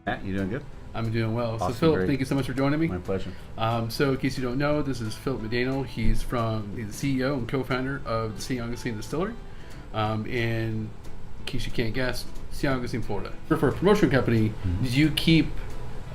Matt, you doing good? I'm doing well. Awesome, So, Philip, great. thank you so much for joining me. My pleasure. So, in case you don't know, this is Philip McDaniel. He's the CEO and co-founder of the St. Augustine Distillery. And in case you can't guess, St. Augustine, Florida. For a promotion company, did you keep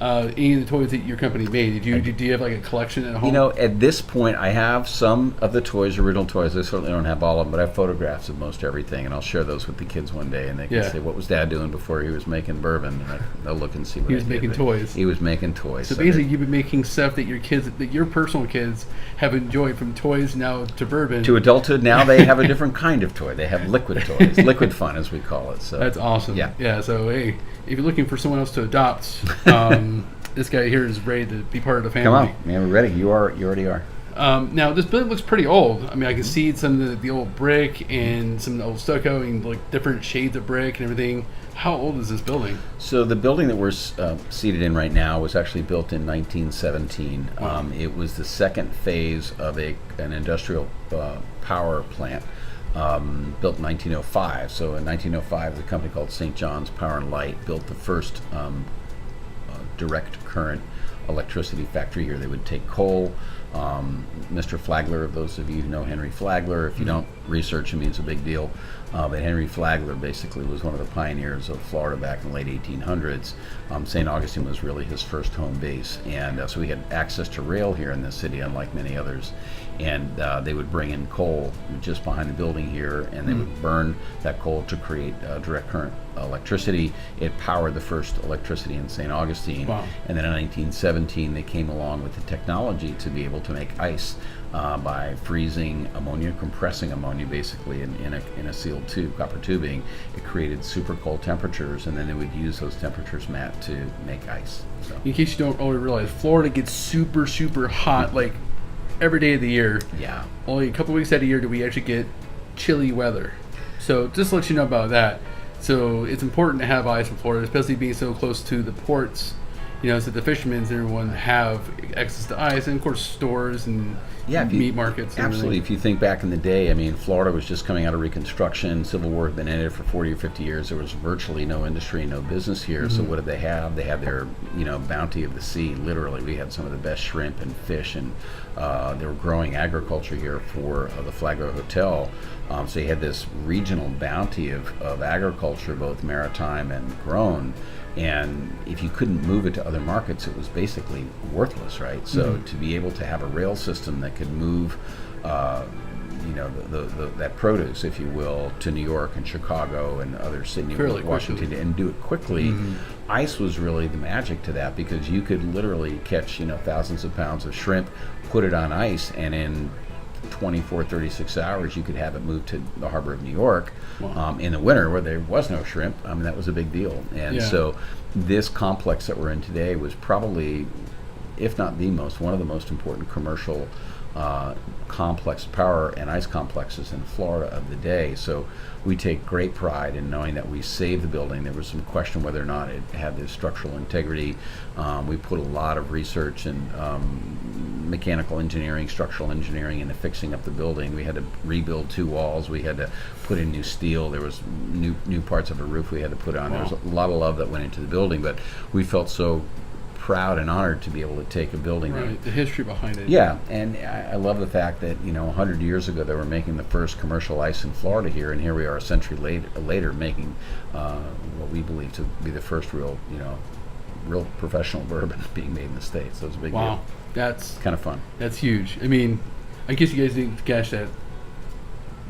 any of the toys that your company made? Do you have like a collection at home? You know, at this point, I have some of the toys, original toys. I certainly don't have all of them, but I have photographs of most everything, and I'll share those with the kids one day, and they can say, "What was Dad doing before he was making bourbon?" And they'll look and see what he was making toys. He was making toys. So basically, you've been making stuff that your personal kids have enjoyed, from toys now to bourbon to adulthood. Now they have a different kind of toy. They have liquid toys, liquid fun, as we call it. So that's awesome. Yeah. So hey, if you're looking for someone else to adopt, this guy here is ready to be part of the family. Come on, man, we're ready. You already are. Now this building looks pretty old. I mean, I can see some of the old brick and some of the old stucco and like different shades of brick and everything. How old is this building? So the building that we're seated in right now was actually built in 1917. Wow. It was the second phase of an industrial power plant built in 1905. So in 1905, the company called St. John's Power and Light built the first direct current electricity factory here. They would take coal. Mr. Flagler, those of you who know Henry Flagler, if you don't research him, he's a big deal. But Henry Flagler basically was one of the pioneers of Florida back in the late 1800s. St. Augustine was really his first home base, and so we had access to rail here in this city, unlike many others. And they would bring in coal just behind the building here, and they would burn that coal to create direct current electricity. It powered the first electricity in St. Augustine. Wow. And then in 1917, they came along with the technology to be able to make ice by freezing ammonia, compressing ammonia basically in a sealed tube, copper tubing. It created super cold temperatures, and then they would use those temperatures, Matt, to make ice. So. In case you don't already realize, Florida gets super, super hot like every day of the year. Yeah. Only a couple weeks out of the year do we actually get chilly weather. So just to let you know about that. So it's important to have ice in Florida, especially being so close to the ports. You know, so the fishermen and everyone have access to ice, and of course stores and meat markets. And absolutely. If you think back in the day, I mean, Florida was just coming out of Reconstruction. Civil War had been in it for 40 or 50 years. There was virtually no industry, no business here. So what did they have? They had their, bounty of the sea. Literally, we had some of the best shrimp and fish, and they were growing agriculture here for the Flagler Hotel. So you had this regional bounty of agriculture, both maritime and grown. And if you couldn't move it to other markets, it was basically worthless, right? So to be able to have a rail system that could move, that produce, if you will, to New York and Chicago and other cities, Washington, and do it quickly, ice was really the magic to that, because you could literally catch, thousands of pounds of shrimp, put it on ice, and in 24, 36 hours, you could have it moved to the harbor of New York. Wow. In the winter, where there was no shrimp. I mean, that was a big deal. And so this complex that we're in today was probably, if not the most, one of the most important commercial complex power and ice complexes in Florida of the day. So we take great pride in knowing that we saved the building. There was some question whether or not it had the structural integrity. We put a lot of research and mechanical engineering, structural engineering into fixing up the building. We had to rebuild 2 walls. We had to put in new steel. There was new parts of a roof we had to put on. Wow. There was a lot of love that went into the building, but we felt so proud and honored to be able to take a building. Right, the history behind it. Yeah, and I love the fact that 100 years ago they were making the first commercial ice in Florida here, and here we are a century later making what we believe to be the first real professional bourbon being made in the States. So it's a big deal. That's kind of fun. That's huge. I mean, I guess you guys didn't catch that.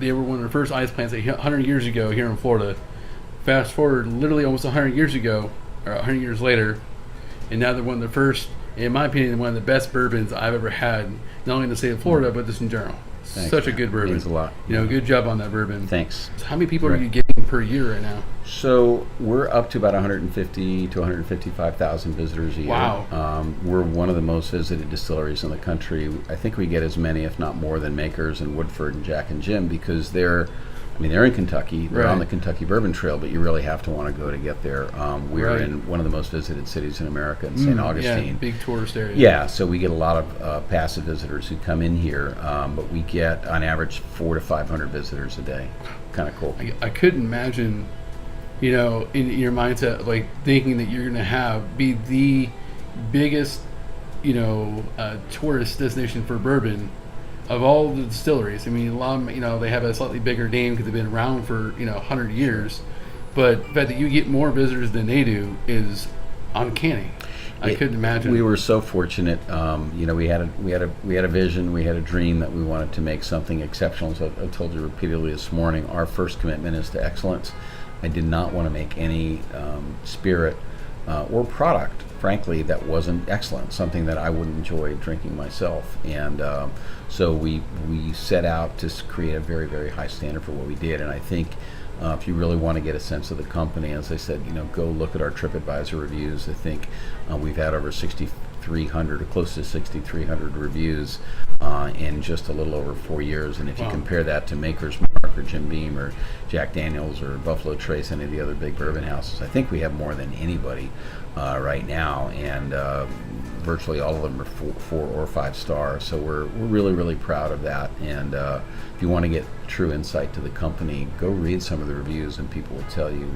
They were one of the first ice plants 100 years ago here in Florida. Fast forward literally almost 100 years ago, or 100 years later, and now they're one of the first, in my opinion, one of the best bourbons I've ever had, not only in the state of Florida, but just in general. Thanks, Such man. a good bourbon. Means a lot. Good job on that bourbon. Thanks. So how many people are you getting per year right now? So we're up to about 150 to 155,000 visitors a year. Wow. We're one of the most visited distilleries in the country. I think we get as many, if not more, than Makers and Woodford and Jack and Jim, because they're in Kentucky. They're on the Kentucky Bourbon Trail, but you really have to want to go to get there. We're in one of the most visited cities in America, in St. Augustine. Yeah, big tourist area. Yeah, so we get a lot of passive visitors who come in here, but we get, on average, 400 to 500 visitors a day. Kind of cool. I couldn't imagine, in your mindset, like thinking that you're going to be the biggest, tourist destination for bourbon of all the distilleries. I mean, a lot of them, they have a slightly bigger name because they've been around for 100 years, but the fact that you get more visitors than they do is uncanny. I couldn't imagine. We were so fortunate. We had a vision, we had a dream that we wanted to make something exceptional. So I told you repeatedly this morning, our first commitment is to excellence. I did not want to make any spirit or product, frankly, that wasn't excellent, something that I wouldn't enjoy drinking myself. And so we set out to create a very, very high standard for what we did. And I think if you really want to get a sense of the company, as I said, go look at our TripAdvisor reviews. I think we've had over 6,300 or close to 6,300 reviews in just a little over 4 years. And if you compare that to Maker's Mark or Jim Beam or Jack Daniels or Buffalo Trace, any of the other big bourbon houses, I think we have more than anybody right now. And virtually all of them are 4 or 5 stars. So we're really, really proud of that. And if you want to get true insight to the company, go read some of the reviews, and people will tell you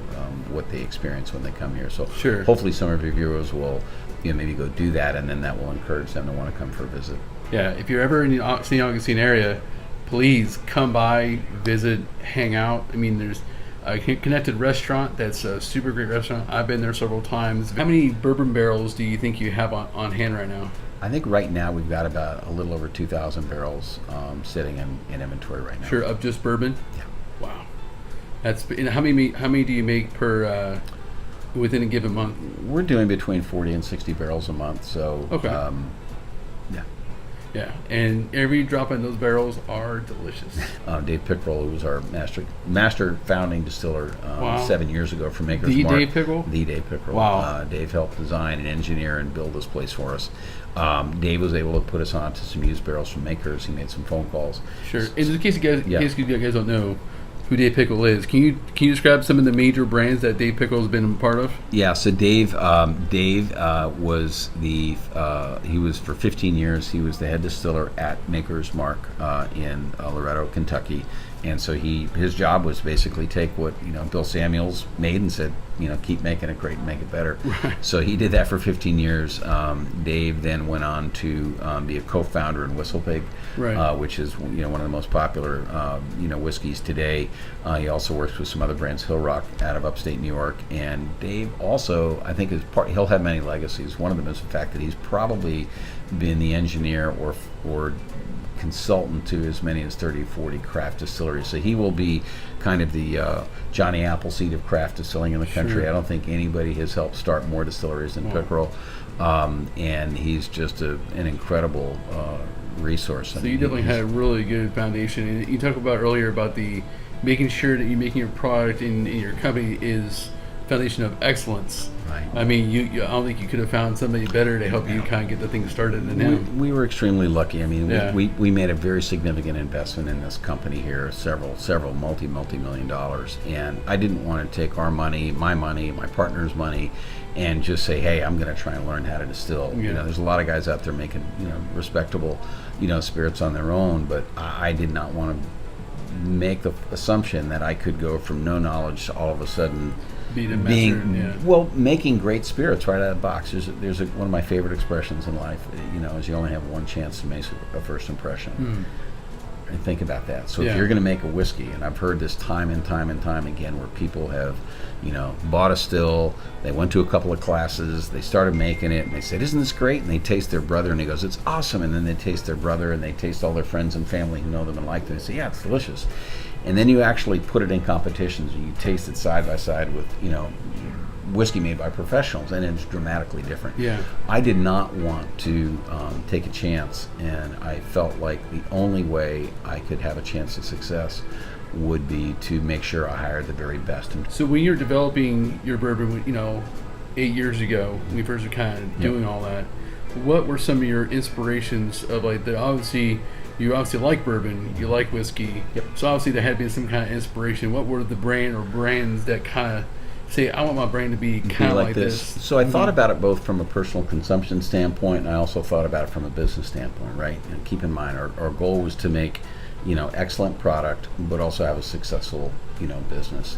what they experience when they come here. So sure. Hopefully some of your viewers will maybe go do that, and then that will encourage them to want to come for a visit. Yeah, if you're ever in the St. Augustine area, please come by, visit, hang out. I mean, there's a connected restaurant that's a super great restaurant. I've been there several times. How many bourbon barrels do you think you have on hand right now? I think right now we've got about a little over 2,000 barrels sitting in inventory right now. Sure, of just bourbon? Yeah. Wow. How many do you make per within a given month? We're doing between 40 and 60 barrels a month. So okay. Yeah, and every drop in those barrels are delicious. Dave Pickrell, who was our master founding distiller 7 years ago from Maker's Mark. Dave Pickrell? The Dave Pickrell. Wow. Dave helped design and engineer and build this place for us. Dave was able to put us on to some used barrels from Makers. He made some phone calls. Sure. And in case you guys don't know who Dave Pickrell is, can you describe some of the major brands that Dave Pickrell has been a part of? Yeah. So Dave was he was for 15 years. He was the head distiller at Maker's Mark in Loretto, Kentucky. And so his job was basically take what Bill Samuels made and said, keep making it great and make it better. Right. So he did that for 15 years. Dave then went on to be a co-founder in Whistlepig, right. Which is one of the most popular whiskeys today. He also works with some other brands, Hill Rock out of upstate New York. And Dave also, I think, he'll have many legacies. One of them is the fact that he's probably been the engineer or consultant to as many as 30 or 40 craft distilleries. So he will be kind of the Johnny Appleseed of craft distilling in the country. Sure. I don't think anybody has helped start more distilleries than Pickrell. And he's just an incredible resource. So you definitely had a really good foundation. And you talked about earlier about the making sure that you're making your product in your company is foundation of excellence. Right. I mean, I don't think you could have found somebody better to help you kind of get the thing started than him. We were extremely lucky. I mean, yeah. we made a very significant investment in this company here, several multi-million dollars. And I didn't want to take our money, my partner's money, and just say, hey, I'm going to try and learn how to distill. Yeah. There's a lot of guys out there making respectable spirits on their own, but I did not want to make the assumption that I could go from no knowledge to all of a sudden making great spirits right out of the box. There's one of my favorite expressions in life, is you only have one chance to make a first impression. And think about that. So if you're going to make a whiskey, and I've heard this time and time again, where people have, bought a still, they went to a couple of classes, they started making it, and they said, isn't this great? And they taste their brother, and he goes, it's awesome. And then they taste their brother, and they taste all their friends and family who know them and like them, and they say, yeah, it's delicious. And then you actually put it in competitions, and you taste it side by side with, whiskey made by professionals, and it's dramatically different. Yeah. I did not want to take a chance, and I felt like the only way I could have a chance of success would be to make sure I hired the very best. So when you're developing your bourbon, 8 years ago, when you first were kind of doing all that, what were some of your inspirations of you obviously like bourbon, you like whiskey. Yep. So obviously there had to be some kind of inspiration. What were the brands that kind of say, I want my brand to be kind of like this? So I thought about it both from a personal consumption standpoint, and I also thought about it from a business standpoint, right? And keep in mind, our goal was to make, excellent product, but also have a successful, business.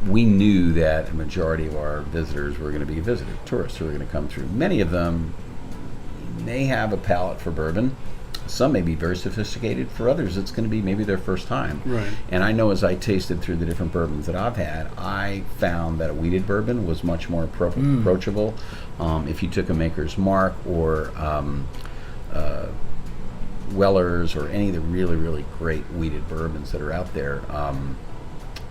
we knew that a majority of our visitors were going to be visitors, tourists who were going to come through. Many of them may have a palate for bourbon. Some may be very sophisticated. For others, it's going to be maybe their first time. Right. And I know as I tasted through the different bourbons that I've had, I found that a wheated bourbon was much more approachable. If you took a Maker's Mark or Weller's or any of the really, really great wheated bourbons that are out there,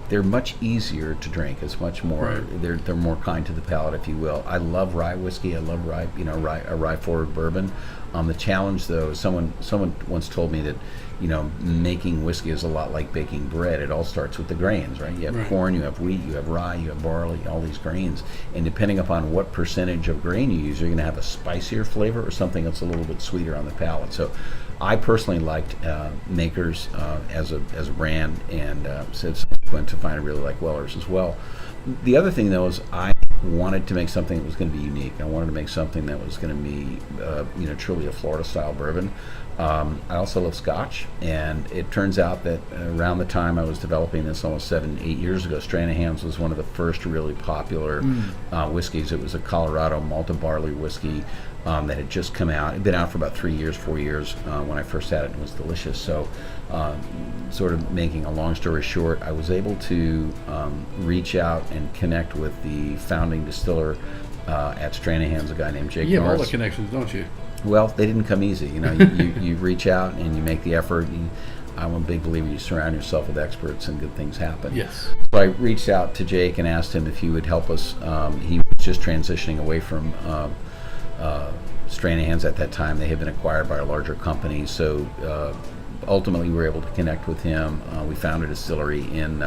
they're much easier to drink. It's much more, they're more kind to the palate, if you will. I love rye whiskey. I love rye, a rye forward bourbon. The challenge, though, someone once told me that, making whiskey is a lot like baking bread. It all starts with the grains, right? You have corn, you have wheat, you have rye, you have barley, all these grains. And depending upon what percentage of grain you use, you're going to have a spicier flavor or something that's a little bit sweeter on the palate. So I personally liked Makers as a brand, and subsequent to find I really like Weller's as well. The other thing, though, is I wanted to make something that was going to be unique. I wanted to make something that was going to be, truly a Florida-style bourbon. I also love Scotch, and it turns out that around the time I was developing this almost 7-8 years ago, Stranahan's was one of the first really popular whiskeys. It was a Colorado malted barley whiskey that had just come out. It had been out for about 4 years when I first had it, and it was delicious. So sort of making a long story short, I was able to reach out and connect with the founding distiller at Stranahan's, a guy named Jake Norris. You have all the connections, don't you? Well, they didn't come easy. You reach out and you make the effort. I'm a big believer you surround yourself with experts and good things happen. Yes. So I reached out to Jake and asked him if he would help us. He was just transitioning away from Stranahan's at that time. They had been acquired by a larger company. So ultimately we were able to connect with him. We found a distillery in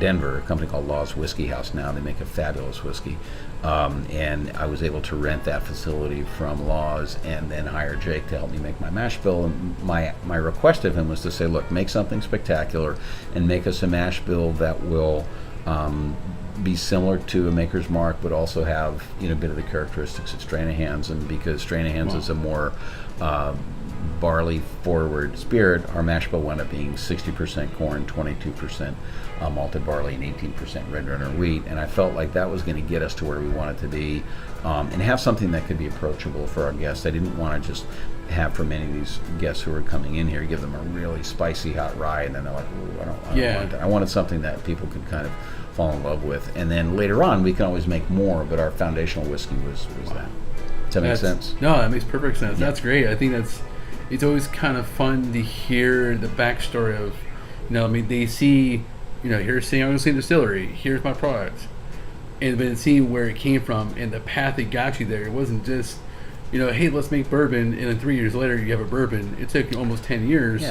Denver, a company called Law's Whiskey House now. They make a fabulous whiskey. And I was able to rent that facility from Law's and then hire Jake to help me make my mash bill. And my request of him was to say, look, make something spectacular and make us a mash bill that will be similar to a Maker's Mark, but also have a bit of the characteristics of Stranahan's. And because Stranahan's is a more barley forward spirit, our mash bill wound up being 60% corn, 22% malted barley, and 18% red runner wheat. And I felt like that was going to get us to where we wanted to be, and have something that could be approachable for our guests. I didn't want to just have, for many of these guests who are coming in here, give them a really spicy hot rye and then they're like, ooh, I don't want that. I wanted something that people could kind of fall in love with, and then later on we can always make more, but our foundational whiskey was that. Does that make sense? No, that makes perfect sense. Yeah. That's great. I think it's always kind of fun to hear the backstory of, they see, here's St. Augustine Distillery, here's my product, and then seeing where it came from and the path that got you there. It wasn't just, hey, let's make bourbon, and then 3 years later you have a bourbon. It took you almost 10 years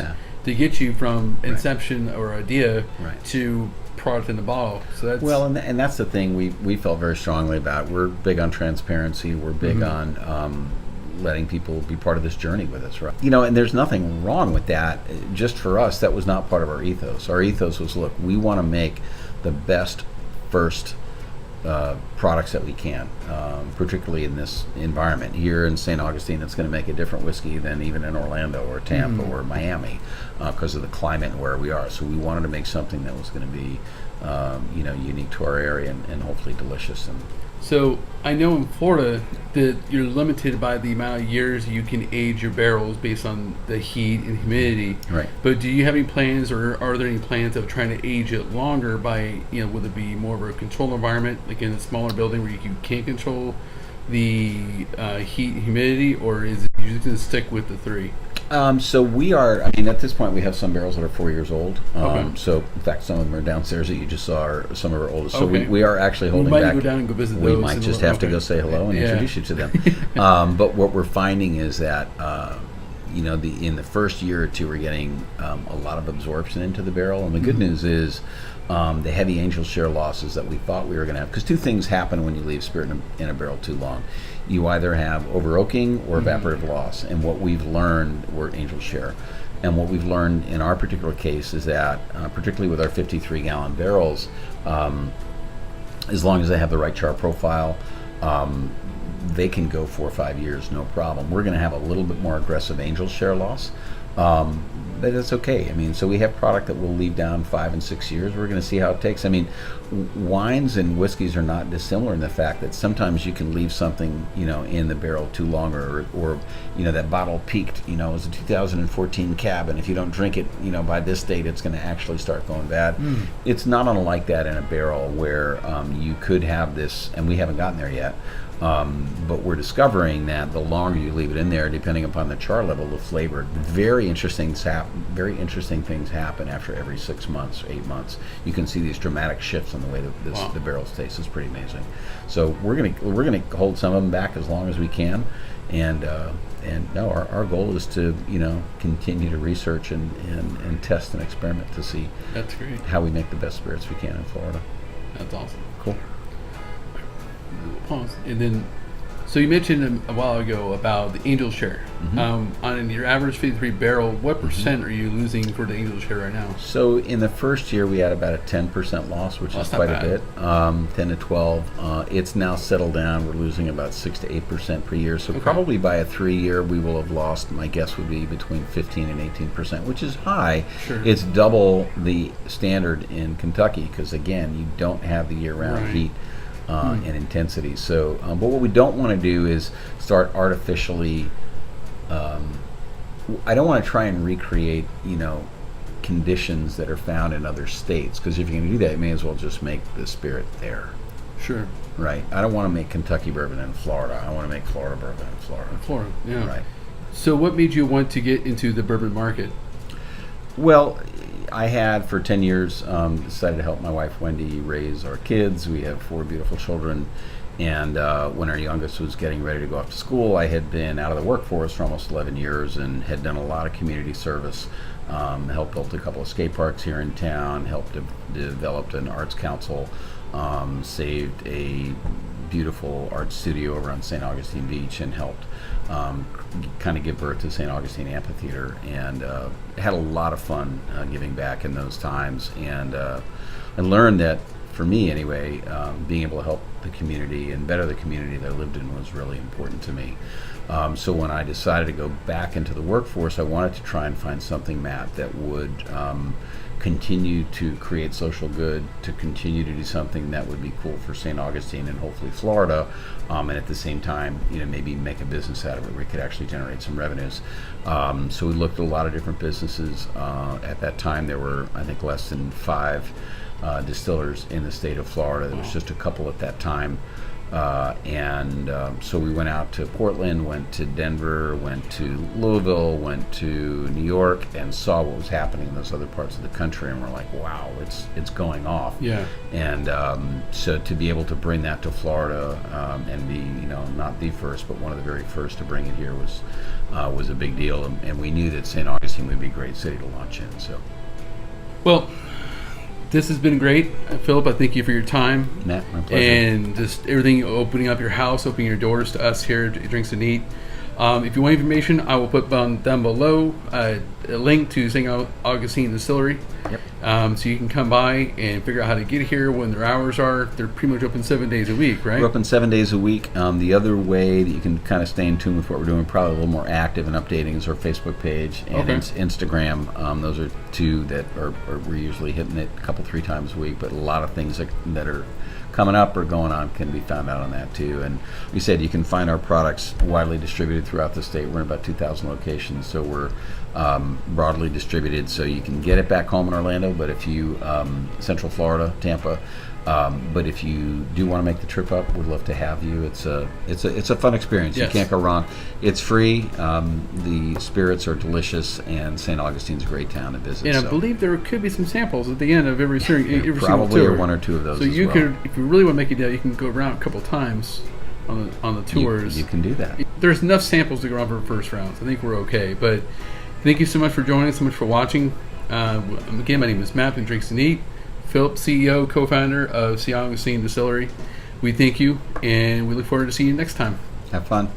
to get you from inception or idea to product in the bottle. So that's and that's the thing we felt very strongly about. We're big on transparency. We're big on letting people be part of this journey with us, right? And there's nothing wrong with that. Just for us, that was not part of our ethos. Our ethos was, look, we want to make the best first products that we can, particularly in this environment. Here in St. Augustine, it's going to make a different whiskey than even in Orlando or Tampa or Miami because of the climate and where we are. So we wanted to make something that was going to be unique to our area and hopefully delicious. And so I know in Florida that you're limited by the amount of years you can age your barrels based on the heat and humidity. Right. But do you have any plans, or are there any plans of trying to age it longer by, would it be more of a controlled environment, like in a smaller building where you can't control the heat and humidity, or is it usually going to stick with the 3? So we are, at this point we have some barrels that are 4 years old. Okay. So in fact, some of them are downstairs that you just saw are some of our oldest. So we are actually holding back. We might go down and go visit We those. might just have to go say hello and introduce you to them. But what we're finding is that, in the first year or two, we're getting a lot of absorption into the barrel. And the good news is the heavy angel share losses that we thought we were going to have. Because two things happen when you leave spirit in a barrel too long. You either have over oaking or evaporative loss. And what we've learned, we're angel share. And what we've learned in our particular case is that, particularly with our 53-gallon barrels, as long as they have the right char profile, they can go 4 or 5 years, no problem. We're going to have a little bit more aggressive angel share loss. but it's okay. I mean, so we have product that we'll leave down 5 and 6 years. We're going to see how it takes. I mean, wines and whiskeys are not dissimilar in the fact that sometimes you can leave something, in the barrel too long, or that bottle peaked. It was a 2014 cab, and if you don't drink it, by this date, it's going to actually start going bad. It's not unlike that in a barrel where you could have this, and we haven't gotten there yet. But we're discovering that the longer you leave it in there, depending upon the char level, the flavor, very interesting things happen after every 6 months, 8 months. You can see these dramatic shifts in the way that the barrels taste. Is pretty amazing. So we're gonna hold some of them back as long as we can, and no, our goal is to continue to research and test and experiment to see that's great how we make the best spirits we can in Florida. That's awesome. Cool. Pause. And then, so you mentioned a while ago about the angel share. On your average 53 barrel, what percent are you losing for the angel share right now? So in the first year, we had about a 10% loss, which is quite a bit, 10 to 12. It's now settled down. We're losing about 6 to 8% per year. So probably by a 3-year, we will have lost, my guess would be between 15 and 18%, which is high. Sure. It's double the standard in Kentucky because, again, you don't have the year-round heat. And intensity. So, but what we don't want to do is start artificially. I don't want to try and recreate, conditions that are found in other states. Because if you're going to do that, you may as well just make the spirit there. Sure. Right. I don't want to make Kentucky bourbon in Florida. I want to make Florida bourbon in Florida. Florida. Yeah. Right. So, what made you want to get into the bourbon market? Well, I had for 10 years decided to help my wife Wendy raise our kids. We have 4 beautiful children, and when our youngest was getting ready to go off to school, I had been out of the workforce for almost 11 years and had done a lot of community service. Helped build a couple of skate parks here in town, helped developed an arts council, saved a beautiful art studio over on St. Augustine Beach, and helped kind of give birth to St. Augustine Amphitheater, and had a lot of fun giving back in those times. And I learned that, for me anyway, being able to help the community and better the community that I lived in was really important to me. So when I decided to go back into the workforce, I wanted to try and find something, Matt, that would continue to create social good, to continue to do something that would be cool for St. Augustine and hopefully Florida, and at the same time, maybe make a business out of it where we could actually generate some revenues. So we looked at a lot of different businesses. At that time, there were, I think, less than 5 distillers in the state of Florida. There was just a couple at that time. So we went out to Portland, went to Denver, went to Louisville, went to New York, and saw what was happening in those other parts of the country, and we're like, wow, it's going off. Yeah. And so to be able to bring that to Florida and be, not the first, but one of the very first to bring it here was a big deal, and we knew that St. Augustine would be a great city to launch in. So, well, this has been great. Philip, I thank you for your time. Matt, my pleasure. And just everything, opening up your house, opening your doors to us here at Drinks and Eat. If you want information, I will put down below a link to St. Augustine Distillery. Yep. So you can come by and figure out how to get here, when their hours are. They're pretty much open 7 days a week, right? We're open 7 days a week. The other way that you can kind of stay in tune with what we're doing, probably a little more active and updating, is our Facebook page and Instagram. Those are 2 that we're usually hitting it a couple, 3 times a week, but a lot of things that are coming up or going on can be found out on that too. And we said you can find our products widely distributed throughout the state. We're in about 2,000 locations, so we're broadly distributed, so you can get it back home in Orlando, but if you Central Florida, Tampa, but if you do want to make the trip up, we'd love to have you. It's a fun experience. Yes. You can't go wrong. It's free. The spirits are delicious, and St. Augustine's a great town to visit. And I believe there could be some samples at the end of every single probably tour. Or 1 or 2 of those. So you could, if you really want to make it down, you can go around a couple times on the tours. You can do that. There's enough samples to go around for the first round, so I think we're okay. But thank you so much for joining us, so much for watching. Again, my name is Matt from Drinks and Eat. Philip, CEO, co-founder of St. Augustine Distillery. We thank you, and we look forward to seeing you next time. Have fun.